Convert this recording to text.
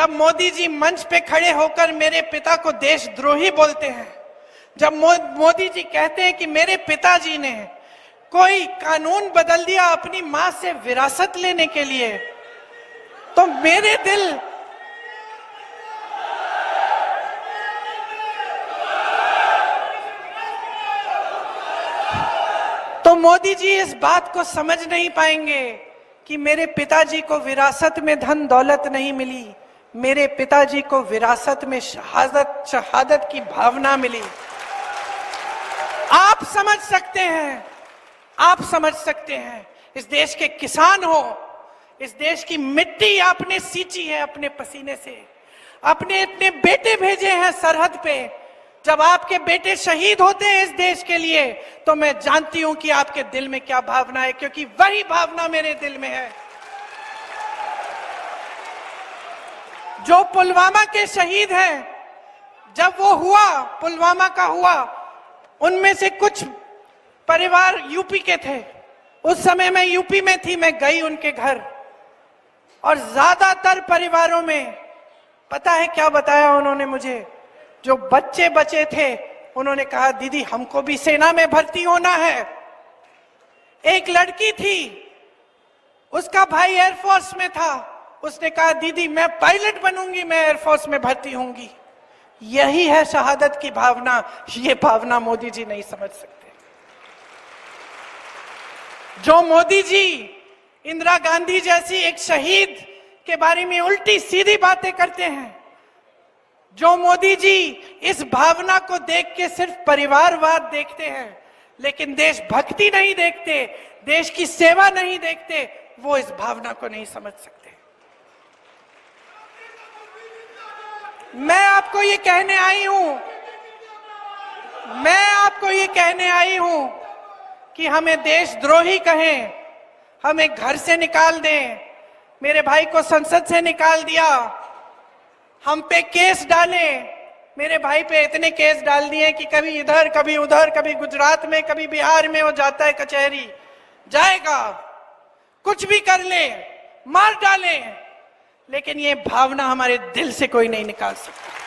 जब मोदी जी मंच पे खड़े होकर मेरे पिता को देशद्रोही बोलते हैं, जब मोदी जी कहते हैं कि मेरे पिताजी ने कोई कानून बदल दिया अपनी मां से विरासत लेने के लिए, तो मेरे दिल तो मोदी जी इस बात को समझ नहीं पाएंगे कि मेरे पिताजी को विरासत में धन दौलत नहीं मिली, मेरे पिताजी को विरासत में शहादत की भावना मिली। आप समझ सकते हैं, आप समझ सकते हैं। इस देश के किसान हो, इस देश की मिट्टी आपने सींची है अपने पसीने से, अपने इतने बेटे भेजे हैं सरहद पे। जब आपके बेटे शहीद होते हैं इस देश के लिए, तो मैं जानती हूं कि आपके दिल में क्या भावना है, क्योंकि वही भावना मेरे दिल में है। जो पुलवामा के शहीद हैं, जब वो हुआ, पुलवामा का हुआ, उनमें से कुछ परिवार यूपी के थे। उस समय मैं यूपी में थी, मैं गई उनके घर, और ज्यादातर परिवारों में पता है क्या बताया उन्होंने मुझे? जो बच्चे बचे थे उन्होंने कहा दीदी हमको भी सेना में भर्ती होना है। एक लड़की थी, उसका भाई एयरफोर्स में था, उसने कहा दीदी मैं पायलट बनूंगी, मैं एयरफोर्स में भर्ती होंगी। यही है शहादत की भावना। ये भावना मोदी जी नहीं समझ सकते। जो मोदी जी इंदिरा गांधी जैसी एक शहीद के बारे में उल्टी सीधी बातें करते हैं, जो मोदी जी इस भावना को देख के सिर्फ परिवारवाद देखते हैं, लेकिन देशभक्ति नहीं देखते, देश की सेवा नहीं देखते, वो इस भावना को नहीं समझ सकते। मैं आपको ये कहने आई हूं, मैं आपको ये कहने आई हूं कि हमें देशद्रोही कहें, हमें घर से निकाल दें, मेरे भाई को संसद से निकाल दिया, हम पे केस डाले, मेरे भाई पे इतने केस डाल दिए कि कभी इधर कभी उधर, कभी गुजरात में कभी बिहार में वो जाता है कचहरी, जाएगा, कुछ भी कर ले, मार डाले, लेकिन ये भावना हमारे दिल से कोई नहीं निकाल सकता।